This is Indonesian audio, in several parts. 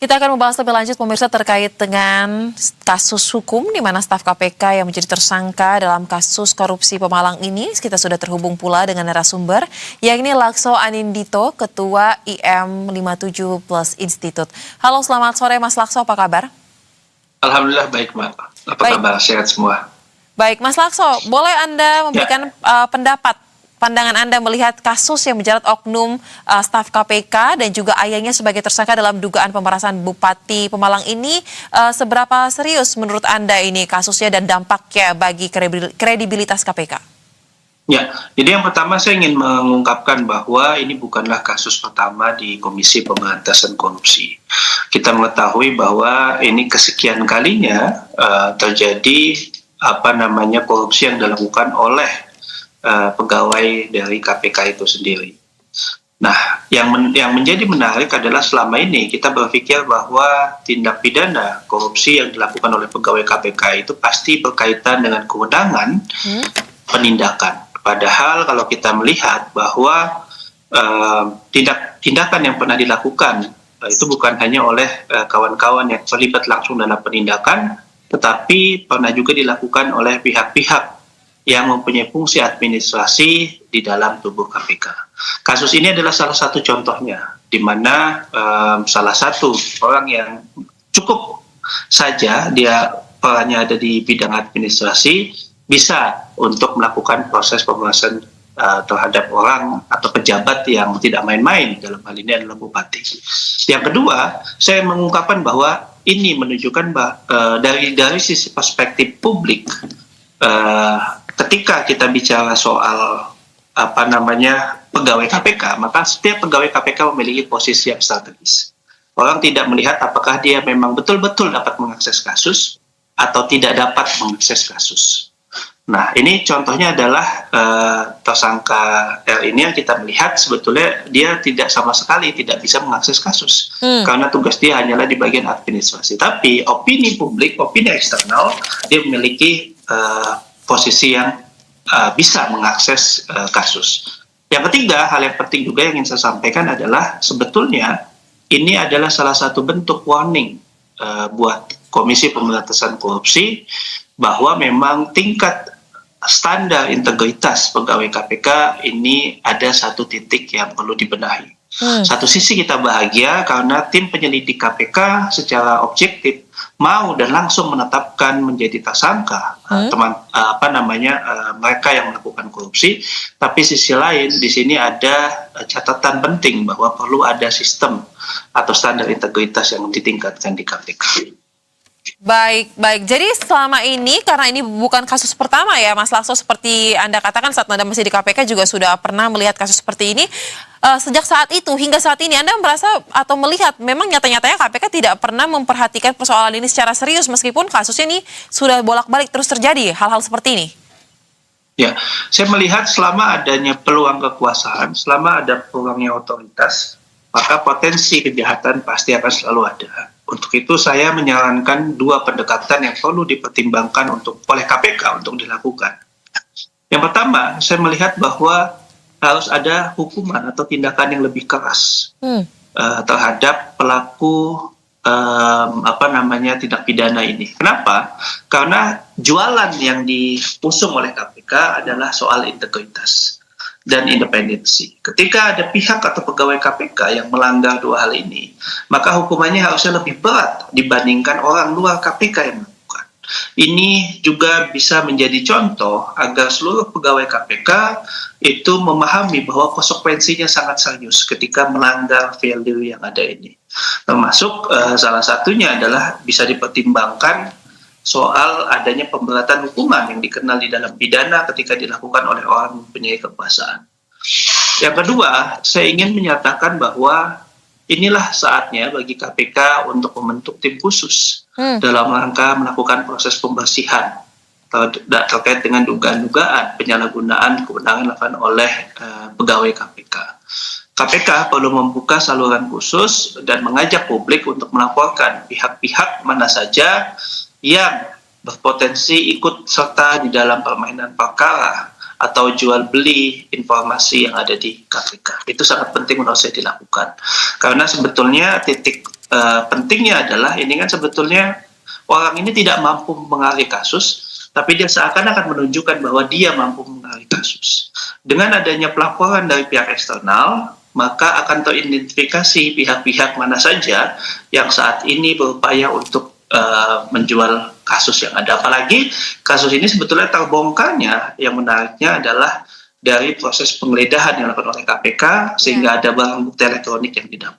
Kita akan membahas lebih lanjut pemirsa terkait dengan kasus hukum di mana staf KPK yang menjadi tersangka dalam kasus korupsi Pemalang ini. Kita sudah terhubung pula dengan narasumber, yakni Lakso Anindito, Ketua IM 57 Plus Institute. Halo, selamat sore Mas Lakso, apa kabar? Alhamdulillah baik, Mbak. Apa kabar? Sehat semua. Baik, Mas Lakso, boleh Anda memberikan pandangan Anda melihat kasus yang menjerat oknum staf KPK dan juga ayahnya sebagai tersangka dalam dugaan pemerasan Bupati Pemalang ini, seberapa serius menurut Anda ini kasusnya dan dampaknya bagi kredibilitas KPK? Ya, jadi yang pertama saya ingin mengungkapkan bahwa ini bukanlah kasus pertama di Komisi Pemberantasan Korupsi. Kita mengetahui bahwa ini kesekian kalinya terjadi korupsi yang dilakukan oleh pegawai dari KPK itu sendiri. Nah, yang menjadi menarik adalah selama ini kita berpikir bahwa tindak pidana korupsi yang dilakukan oleh pegawai KPK itu pasti berkaitan dengan kewenangan penindakan. Padahal kalau kita melihat bahwa tindakan yang pernah dilakukan itu bukan hanya oleh kawan-kawan yang terlibat langsung dalam penindakan, tetapi pernah juga dilakukan oleh pihak-pihak yang mempunyai fungsi administrasi di dalam tubuh KPK. Kasus ini adalah salah satu contohnya, di mana salah satu orang yang cukup saja dia perannya ada di bidang administrasi bisa untuk melakukan proses pemerasan terhadap orang atau pejabat yang tidak main-main, dalam hal ini adalah bupati. Yang kedua, saya mengungkapkan bahwa ini menunjukkan dari sisi perspektif publik, ketika kita bicara soal pegawai KPK, maka setiap pegawai KPK memiliki posisi yang strategis. Orang tidak melihat apakah dia memang betul-betul dapat mengakses kasus atau tidak dapat mengakses kasus. Nah, ini contohnya adalah tersangka R ini yang kita melihat sebetulnya dia tidak sama sekali tidak bisa mengakses kasus karena tugas dia hanyalah di bagian administrasi. Tapi opini publik, opini eksternal, dia memiliki posisi yang bisa mengakses kasus. Yang ketiga, hal yang penting juga yang ingin saya sampaikan adalah sebetulnya ini adalah salah satu bentuk warning buat Komisi Pemberantasan Korupsi bahwa memang tingkat standar integritas pegawai KPK ini ada satu titik yang perlu dibenahi. Satu sisi kita bahagia karena tim penyelidik KPK secara objektif mau dan langsung menetapkan menjadi tersangka mereka yang melakukan korupsi. Tapi sisi lain di sini ada catatan penting bahwa perlu ada sistem atau standar integritas yang ditingkatkan di KPK. Baik. Jadi selama ini, karena ini bukan kasus pertama ya Mas Lakso, seperti Anda katakan saat Anda masih di KPK juga sudah pernah melihat kasus seperti ini. Sejak saat itu hingga saat ini Anda merasa atau melihat memang nyata-nyatanya KPK tidak pernah memperhatikan persoalan ini secara serius meskipun kasusnya ini sudah bolak-balik terus terjadi hal-hal seperti ini? Ya, saya melihat selama adanya peluang kekuasaan, selama ada peluangnya otoritas, maka potensi kejahatan pasti akan selalu ada. Untuk itu saya menyarankan dua pendekatan yang perlu dipertimbangkan oleh KPK untuk dilakukan. Yang pertama, saya melihat bahwa harus ada hukuman atau tindakan yang lebih keras terhadap pelaku tindak pidana ini. Kenapa? Karena jualan yang diusung oleh KPK adalah soal integritas dan independensi. Ketika ada pihak atau pegawai KPK yang melanggar dua hal ini, maka hukumannya harusnya lebih berat dibandingkan orang luar KPK yang melakukan. Ini juga bisa menjadi contoh agar seluruh pegawai KPK itu memahami bahwa konsekuensinya sangat serius ketika melanggar value yang ada ini. Termasuk salah satunya adalah bisa dipertimbangkan soal adanya pemberatan hukuman yang dikenal di dalam pidana ketika dilakukan oleh orang mempunyai kekuasaan. Yang kedua, saya ingin menyatakan bahwa inilah saatnya bagi KPK untuk membentuk tim khusus dalam rangka melakukan proses pembersihan terkait dengan dugaan-dugaan penyalahgunaan kewenangan dilakukan oleh pegawai KPK. KPK perlu membuka saluran khusus dan mengajak publik untuk melaporkan pihak-pihak mana saja yang berpotensi ikut serta di dalam permainan perkara atau jual beli informasi yang ada di KPK. Itu sangat penting menurut saya dilakukan. Karena sebetulnya titik pentingnya adalah ini kan sebetulnya orang ini tidak mampu mengalih kasus, tapi dia seakan-akan menunjukkan bahwa dia mampu mengalih kasus. Dengan adanya pelaporan dari pihak eksternal, maka akan teridentifikasi pihak-pihak mana saja yang saat ini berupaya untuk menjual kasus yang ada. Apalagi kasus ini sebetulnya terbongkarnya, yang menariknya adalah dari proses penggeledahan yang dilakukan oleh KPK, sehingga ada barang bukti elektronik yang didapat.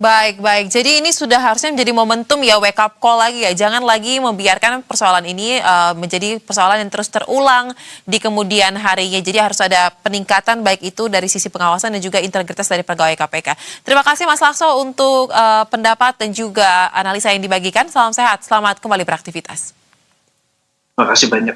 Baik, baik. Jadi ini sudah harusnya menjadi momentum ya, wake up call lagi ya. Jangan lagi membiarkan persoalan ini menjadi persoalan yang terus terulang di kemudian harinya. Jadi harus ada peningkatan baik itu dari sisi pengawasan dan juga integritas dari pegawai KPK. Terima kasih Mas Lakso untuk pendapat dan juga analisa yang dibagikan. Salam sehat, selamat kembali beraktivitas. Terima kasih banyak.